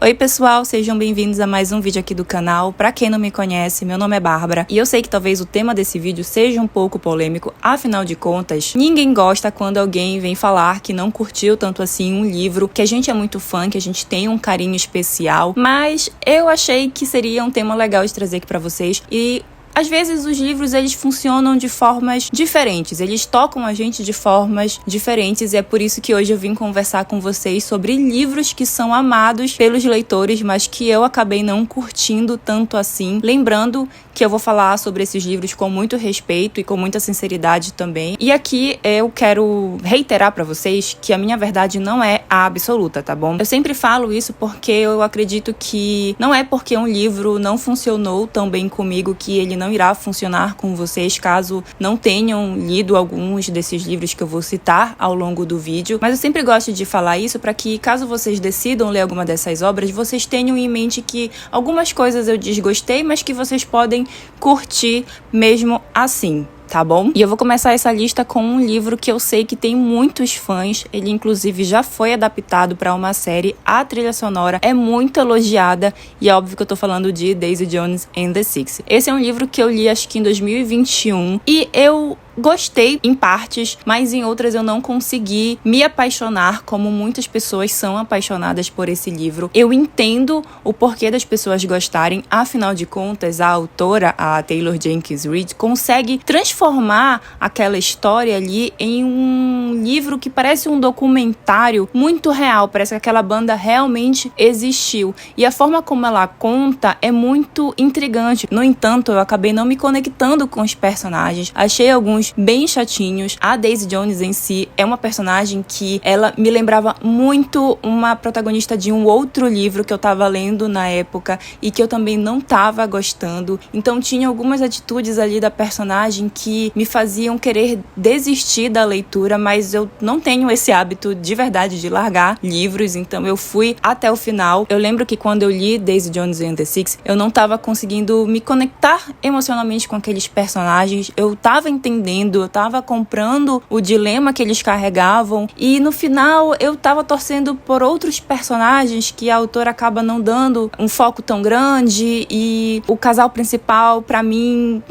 Oi pessoal, sejam bem-vindos a mais um vídeo aqui do canal. Pra quem não me conhece, meu nome é Bárbara e eu sei que talvez o tema desse vídeo seja um pouco polêmico, afinal de contas, ninguém gosta quando alguém vem falar que não curtiu tanto assim um livro, que a gente é muito fã, que a gente tem um carinho especial, mas eu achei que seria um tema legal de trazer aqui pra vocês e às vezes os livros eles funcionam de formas diferentes, eles tocam a gente de formas diferentes e é por isso que hoje eu vim conversar com vocês sobre livros que são amados pelos leitores, mas que eu acabei não curtindo tanto assim. Lembrando que eu vou falar sobre esses livros com muito respeito e com muita sinceridade também. E aqui eu quero reiterar pra vocês que a minha verdade não é a absoluta, tá bom? Eu sempre falo isso porque eu acredito que não é porque um livro não funcionou tão bem comigo que ele não irá funcionar com vocês caso não tenham lido alguns desses livros que eu vou citar ao longo do vídeo. Mas eu sempre gosto de falar isso para que, caso vocês decidam ler alguma dessas obras, vocês tenham em mente que algumas coisas eu desgostei, mas que vocês podem curtir mesmo assim. Tá bom? E eu vou começar essa lista com um livro que eu sei que tem muitos fãs. Ele, inclusive, já foi adaptado para uma série. A trilha sonora é muito elogiada. E é óbvio que eu tô falando de Daisy Jones and the Six. Esse é um livro que eu li, acho que em 2021. E eu gostei em partes, mas em outras eu não consegui me apaixonar como muitas pessoas são apaixonadas por esse livro. Eu entendo o porquê das pessoas gostarem, afinal de contas, a autora, a Taylor Jenkins Reid, consegue transformar aquela história ali em um livro que parece um documentário muito real, parece que aquela banda realmente existiu. E a forma como ela conta é muito intrigante. No entanto, eu acabei não me conectando com os personagens. Achei alguns bem chatinhos. A Daisy Jones em si é uma personagem que ela me lembrava muito uma protagonista de um outro livro que eu tava lendo na época e que eu também não tava gostando. Então tinha algumas atitudes ali da personagem que me faziam querer desistir da leitura, mas eu não tenho esse hábito de verdade de largar livros, então eu fui até o final. Eu lembro que quando eu li Daisy Jones and the Six, eu não tava conseguindo me conectar emocionalmente com aqueles personagens. Eu tava entendendo, eu tava comprando o dilema que eles carregavam e no final eu tava torcendo por outros personagens que a autora acaba não dando um foco tão grande e o casal principal, pra mim,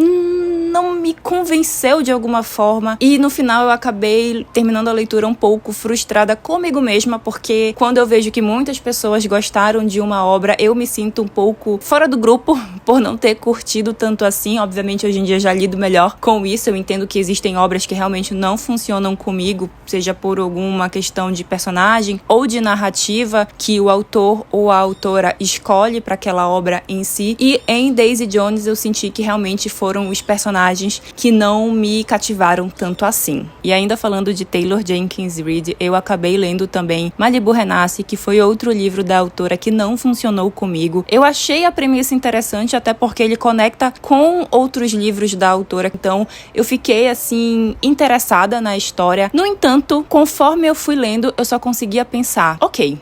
não me convenceu de alguma forma e no final eu acabei terminando a leitura um pouco frustrada comigo mesma, porque quando eu vejo que muitas pessoas gostaram de uma obra, eu me sinto um pouco fora do grupo por não ter curtido tanto assim. Obviamente hoje em dia já lido melhor com isso, eu entendo que existem obras que realmente não funcionam comigo, seja por alguma questão de personagem ou de narrativa que o autor ou a autora escolhe para aquela obra em si. E em Daisy Jones eu senti que realmente foram os personagens que não me cativaram tanto assim. E ainda falando de Taylor Jenkins Reid, eu acabei lendo também Malibu Renasce, que foi outro livro da autora que não funcionou comigo. Eu achei a premissa interessante, até porque ele conecta com outros livros da autora, então eu fiquei assim interessada na história. No entanto, conforme eu fui lendo, eu só conseguia pensar, ok,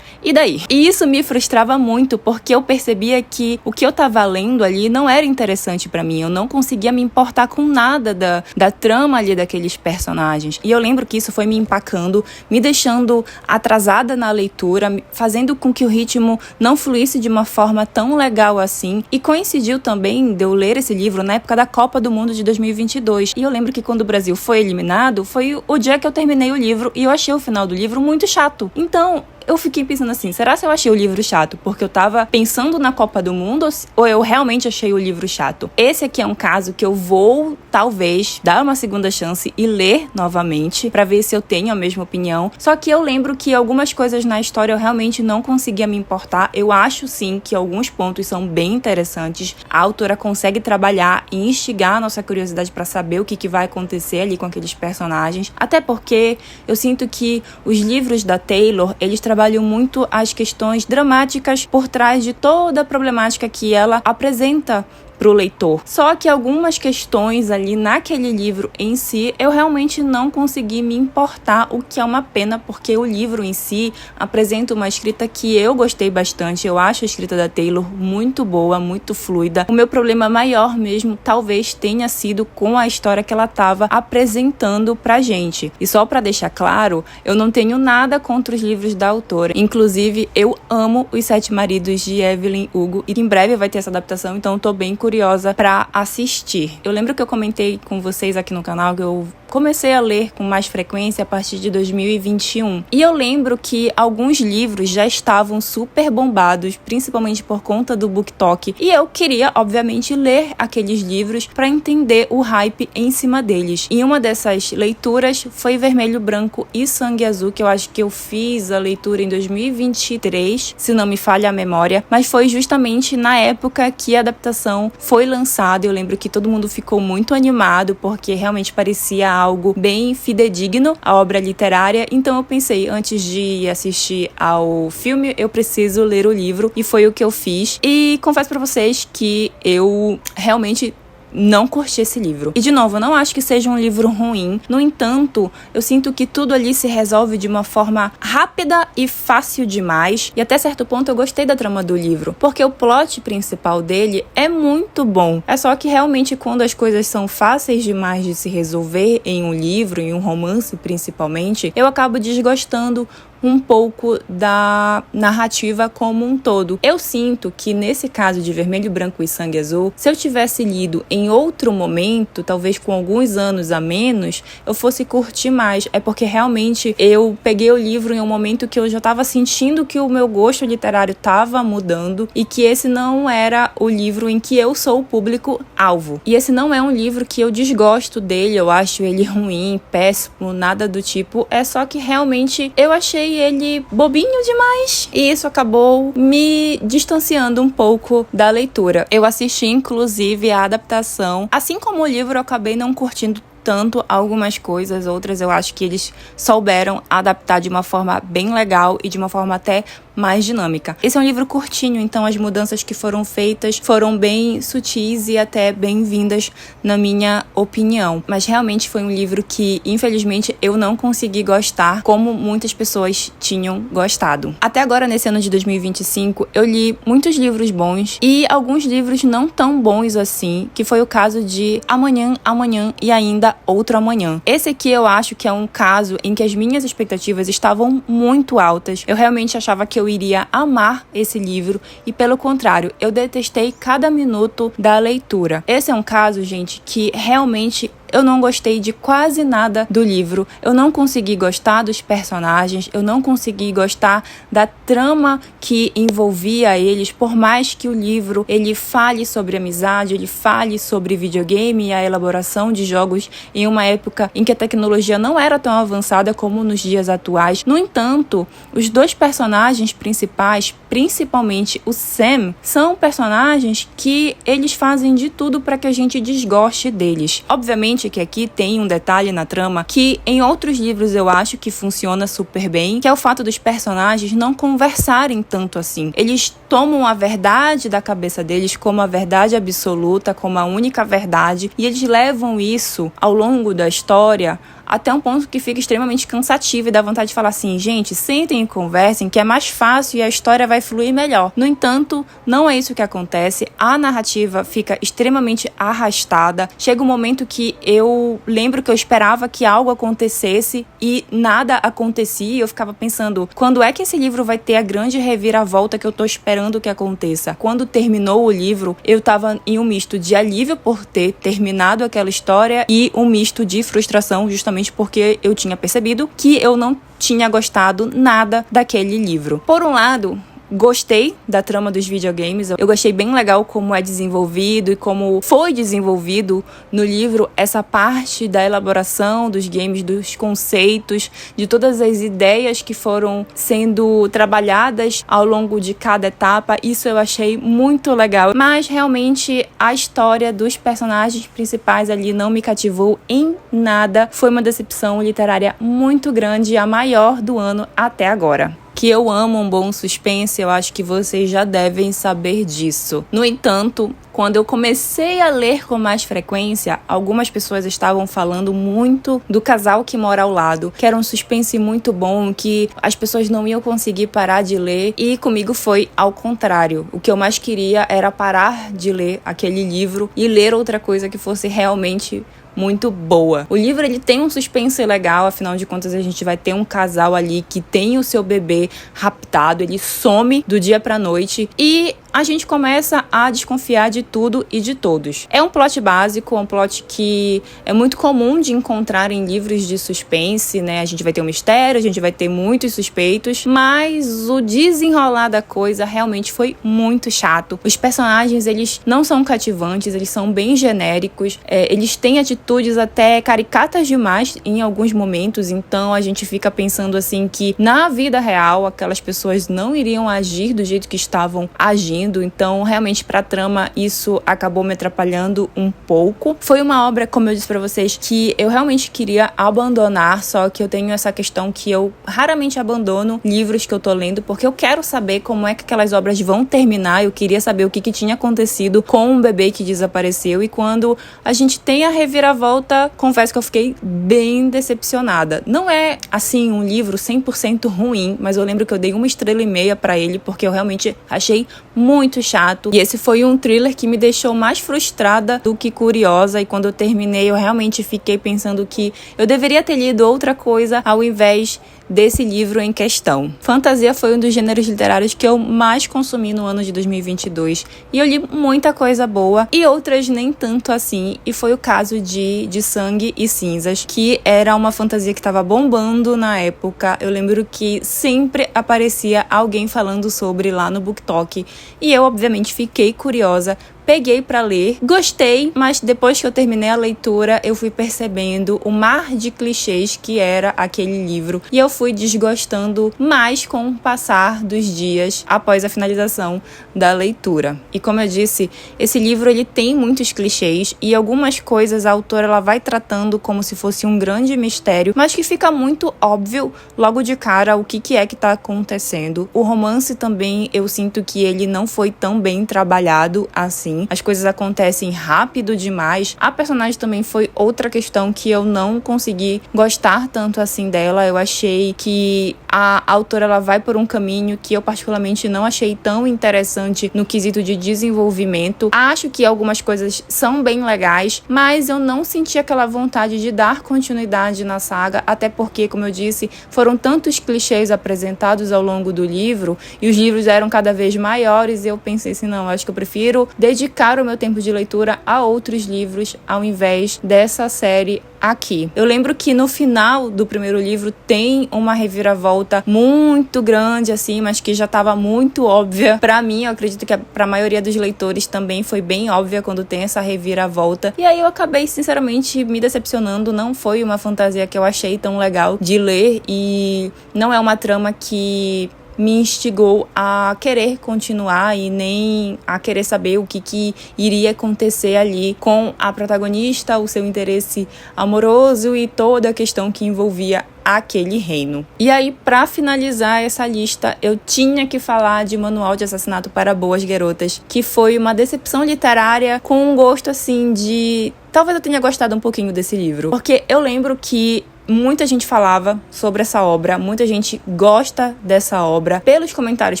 e daí? E isso me frustrava muito, porque eu percebia que o que eu tava lendo ali não era interessante pra mim. Eu não conseguia me importar com nada da trama ali daqueles personagens. E eu lembro que isso foi me empacando, me deixando atrasada na leitura, fazendo com que o ritmo não fluísse de uma forma tão legal assim. E coincidiu também de eu ler esse livro na época da Copa do Mundo de 2022. E eu lembro que quando o Brasil foi eliminado, foi o dia que eu terminei o livro e eu achei o final do livro muito chato. Então eu fiquei pensando assim, será que eu achei o livro chato porque eu tava pensando na Copa do Mundo ou eu realmente achei o livro chato? Esse aqui é um caso que eu vou, talvez, dar uma segunda chance e ler novamente pra ver se eu tenho a mesma opinião. Só que eu lembro que algumas coisas na história eu realmente não conseguia me importar. Eu acho sim que alguns pontos são bem interessantes. A autora consegue trabalhar e instigar a nossa curiosidade pra saber o que vai acontecer ali com aqueles personagens. Até porque eu sinto que os livros da Taylor, eles trabalham muito as questões dramáticas por trás de toda a problemática que ela apresenta pro leitor. Só que algumas questões ali naquele livro em si, eu realmente não consegui me importar, o que é uma pena, porque o livro em si apresenta uma escrita que eu gostei bastante. Eu acho a escrita da Taylor muito boa, muito fluida. O meu problema maior mesmo talvez tenha sido com a história que ela estava apresentando pra gente. E só pra deixar claro, eu não tenho nada contra os livros da autora. Inclusive, eu amo Os Sete Maridos de Evelyn Hugo e em breve vai ter essa adaptação, então eu tô bem curiosa pra assistir. Eu lembro que eu comentei com vocês aqui no canal que eu comecei a ler com mais frequência a partir de 2021. E eu lembro que alguns livros já estavam super bombados, principalmente por conta do BookTok. E eu queria, obviamente, ler aqueles livros para entender o hype em cima deles. E uma dessas leituras foi Vermelho, Branco e Sangue Azul, que eu acho que eu fiz a leitura em 2023, se não me falha a memória. Mas foi justamente na época que a adaptação foi lançada. Eu lembro que todo mundo ficou muito animado, porque realmente parecia algo bem fidedigno à obra literária, então eu pensei, antes de assistir ao filme, eu preciso ler o livro, e foi o que eu fiz. E confesso pra vocês que eu realmente não curti esse livro. E de novo, eu não acho que seja um livro ruim. No entanto, eu sinto que tudo ali se resolve de uma forma rápida e fácil demais. E até certo ponto eu gostei da trama do livro, porque o plot principal dele é muito bom. É só que realmente quando as coisas são fáceis demais de se resolver em um livro, em um romance principalmente, eu acabo desgostando um pouco da narrativa como um todo. Eu sinto que nesse caso de Vermelho, Branco e Sangue Azul, se eu tivesse lido em outro momento, talvez com alguns anos a menos, eu fosse curtir mais. É porque realmente eu peguei o livro em um momento que eu já estava sentindo que o meu gosto literário estava mudando e que esse não era o livro em que eu sou o público-alvo. E esse não é um livro que eu desgosto dele, eu acho ele ruim, péssimo, nada do tipo. É só que realmente eu achei ele bobinho demais e isso acabou me distanciando um pouco da leitura. Eu assisti inclusive a adaptação, assim como o livro eu acabei não curtindo tanto algumas coisas, outras eu acho que eles souberam adaptar de uma forma bem legal e de uma forma até mais dinâmica. Esse é um livro curtinho, então as mudanças que foram feitas foram bem sutis e até bem-vindas na minha opinião. Mas realmente foi um livro que, infelizmente, eu não consegui gostar como muitas pessoas tinham gostado. Até agora, nesse ano de 2025, eu li muitos livros bons e alguns livros não tão bons assim, que foi o caso de Amanhã, Amanhã e Ainda Outro Amanhã. Esse aqui eu acho que é um caso em que as minhas expectativas estavam muito altas. Eu realmente achava que eu iria amar esse livro e, pelo contrário, eu detestei cada minuto da leitura. Esse é um caso, gente, que realmente eu não gostei de quase nada do livro. Eu não consegui gostar dos personagens, eu não consegui gostar da trama que envolvia eles, por mais que o livro ele fale sobre amizade, ele fale sobre videogame e a elaboração de jogos em uma época em que a tecnologia não era tão avançada como nos dias atuais. No entanto, os dois personagens principais, principalmente o Sam, são personagens que eles fazem de tudo para que a gente desgoste deles. Obviamente que aqui tem um detalhe na trama que em outros livros eu acho que funciona super bem, que é o fato dos personagens não conversarem tanto assim. Eles tomam a verdade da cabeça deles como a verdade absoluta, como a única verdade, e eles levam isso ao longo da história até um ponto que fica extremamente cansativo e dá vontade de falar assim, gente, sentem e conversem, que é mais fácil e a história vai fluir melhor. No entanto, não é isso que acontece. A narrativa fica extremamente arrastada. Chega um momento que eu lembro que eu esperava que algo acontecesse e nada acontecia. Eu ficava pensando, quando é que esse livro vai ter a grande reviravolta que eu tô esperando que aconteça? Quando terminou o livro, eu tava em um misto de alívio por ter terminado aquela história e um misto de frustração, justamente porque eu tinha percebido que eu não tinha gostado nada daquele livro. Por um lado, gostei da trama dos videogames, eu achei bem legal como é desenvolvido e como foi desenvolvido no livro essa parte da elaboração dos games, dos conceitos, de todas as ideias que foram sendo trabalhadas ao longo de cada etapa. Isso eu achei muito legal, mas realmente a história dos personagens principais ali não me cativou em nada. Foi uma decepção literária muito grande, a maior do ano até agora. que eu amo um bom suspense, eu acho que vocês já devem saber disso. No entanto, quando eu comecei a ler com mais frequência, algumas pessoas estavam falando muito do casal que mora ao lado, que era um suspense muito bom, que as pessoas não iam conseguir parar de ler, e comigo foi ao contrário. O que eu mais queria era parar de ler aquele livro e ler outra coisa que fosse realmente muito boa. O livro ele tem um suspense legal, afinal de contas a gente vai ter um casal ali que tem o seu bebê raptado, ele some do dia pra noite e a gente começa a desconfiar de tudo e de todos. É um plot básico, um plot que é muito comum de encontrar em livros de suspense, né? A gente vai ter um mistério, a gente vai ter muitos suspeitos, mas o desenrolar da coisa realmente foi muito chato. Os personagens, eles não são cativantes, eles são bem genéricos, eles têm atitudes até caricatas demais em alguns momentos, então a gente fica pensando assim que na vida real aquelas pessoas não iriam agir do jeito que estavam agindo. Então, realmente, pra trama, isso acabou me atrapalhando um pouco. Foi uma obra, como eu disse pra vocês, que eu realmente queria abandonar, só que eu tenho essa questão que eu raramente abandono livros que eu tô lendo, porque eu quero saber como é que aquelas obras vão terminar. Eu queria saber o que tinha acontecido com um bebê que desapareceu, e quando a gente tem a reviravolta, confesso que eu fiquei bem decepcionada. Não é, assim, um livro 100% ruim, mas eu lembro que eu dei 1,5 estrelas pra ele, porque eu realmente achei muito chato. E esse foi um thriller que me deixou mais frustrada do que curiosa. E quando eu terminei, eu realmente fiquei pensando que eu deveria ter lido outra coisa ao invés desse livro em questão. Fantasia foi um dos gêneros literários que eu mais consumi no ano de 2022. E eu li muita coisa boa e outras nem tanto assim. E foi o caso de Sangue e Cinzas, que era uma fantasia que estava bombando na época. Eu lembro que sempre aparecia alguém falando sobre lá no BookTok. E eu, obviamente, fiquei curiosa. Peguei pra ler, gostei, mas depois que eu terminei a leitura, eu fui percebendo o mar de clichês que era aquele livro. E eu fui desgostando mais com o passar dos dias após a finalização da leitura. E como eu disse, esse livro ele tem muitos clichês e algumas coisas a autora ela vai tratando como se fosse um grande mistério, mas que fica muito óbvio logo de cara o que é que tá acontecendo. O romance também, eu sinto que ele não foi tão bem trabalhado assim. As coisas acontecem rápido demais. A personagem também foi outra questão que eu não consegui gostar tanto assim dela. Eu achei que a autora ela vai por um caminho que eu particularmente não achei tão interessante no quesito de desenvolvimento. Acho que algumas coisas são bem legais, mas eu não senti aquela vontade de dar continuidade na saga, até porque, como eu disse, foram tantos clichês apresentados ao longo do livro e os livros eram cada vez maiores e eu pensei assim, não, acho que eu prefiro dedicar o meu tempo de leitura a outros livros ao invés dessa série aqui. Eu lembro que no final do primeiro livro tem uma reviravolta muito grande assim, mas que já estava muito óbvia pra mim. Eu acredito que pra maioria dos leitores também foi bem óbvia quando tem essa reviravolta. E aí eu acabei sinceramente me decepcionando. Não foi uma fantasia que eu achei tão legal de ler e não é uma trama que me instigou a querer continuar e nem a querer saber o que iria acontecer ali com a protagonista, o seu interesse amoroso e toda a questão que envolvia aquele reino. E aí, pra finalizar essa lista, eu tinha que falar de Manual de Assassinato para Boas Garotas, que foi uma decepção literária com um gosto assim de... Talvez eu tenha gostado um pouquinho desse livro, porque eu lembro que muita gente falava sobre essa obra, muita gente gosta dessa obra. Pelos comentários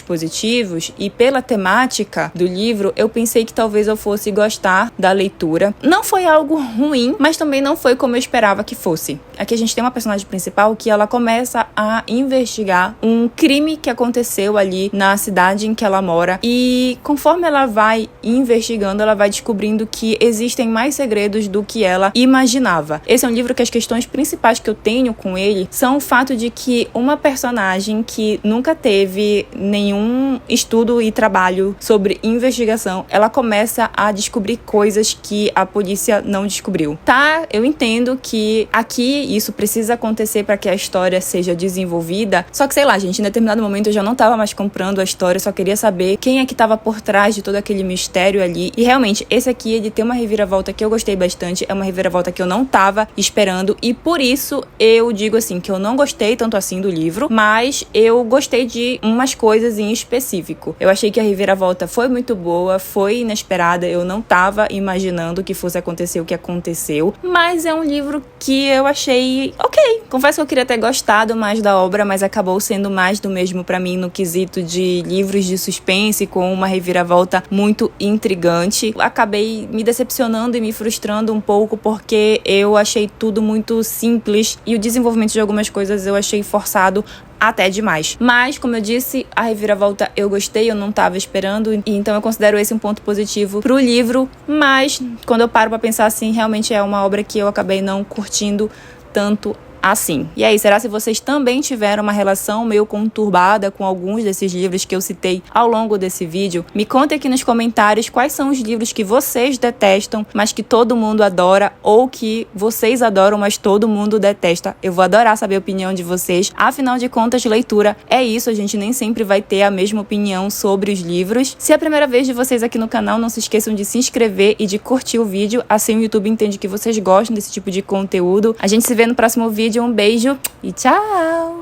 positivos e pela temática do livro, eu pensei que talvez eu fosse gostar da leitura. Não foi algo ruim, mas também não foi como eu esperava que fosse. Aqui a gente tem uma personagem principal que ela começa a investigar um crime que aconteceu ali na cidade em que ela mora e conforme ela vai investigando, ela vai descobrindo que existem mais segredos do que ela imaginava. Esse é um livro que as questões principais que eu tenho com ele são o fato de que uma personagem que nunca teve nenhum estudo e trabalho sobre investigação, ela começa a descobrir coisas que a polícia não descobriu. Tá, eu entendo que aqui isso precisa acontecer para que a história seja desenvolvida, só que sei lá, gente, em determinado momento eu já não tava mais comprando a história, só queria saber quem é que tava por trás de todo aquele mistério ali. E realmente, esse aqui, ele tem uma reviravolta que eu gostei bastante, é uma reviravolta que eu não tava esperando e por isso eu digo assim, que eu não gostei tanto assim do livro, mas eu gostei de umas coisas em específico. Eu achei que a reviravolta foi muito boa, foi inesperada, eu não tava imaginando que fosse acontecer o que aconteceu, mas é um livro que eu achei ok. Confesso que eu queria ter gostado mais da obra, mas acabou sendo mais do mesmo pra mim no quesito de livros de suspense com uma reviravolta muito intrigante. Acabei me decepcionando e me frustrando um pouco porque eu achei tudo muito simples e o desenvolvimento de algumas coisas eu achei forçado até demais. Mas, como eu disse, a reviravolta eu gostei, eu não tava esperando, e então eu considero esse um ponto positivo pro livro, mas quando eu paro pra pensar assim, realmente é uma obra que eu acabei não curtindo tanto assim. E aí, será se vocês também tiveram uma relação meio conturbada com alguns desses livros que eu citei ao longo desse vídeo? Me contem aqui nos comentários quais são os livros que vocês detestam, mas que todo mundo adora, ou que vocês adoram, mas todo mundo detesta. Eu vou adorar saber a opinião de vocês. Afinal de contas, leitura é isso, a gente nem sempre vai ter a mesma opinião sobre os livros. Se é a primeira vez de vocês aqui no canal, não se esqueçam de se inscrever e de curtir o vídeo, assim o YouTube entende que vocês gostam desse tipo de conteúdo. A gente se vê no próximo vídeo. Um beijo e tchau!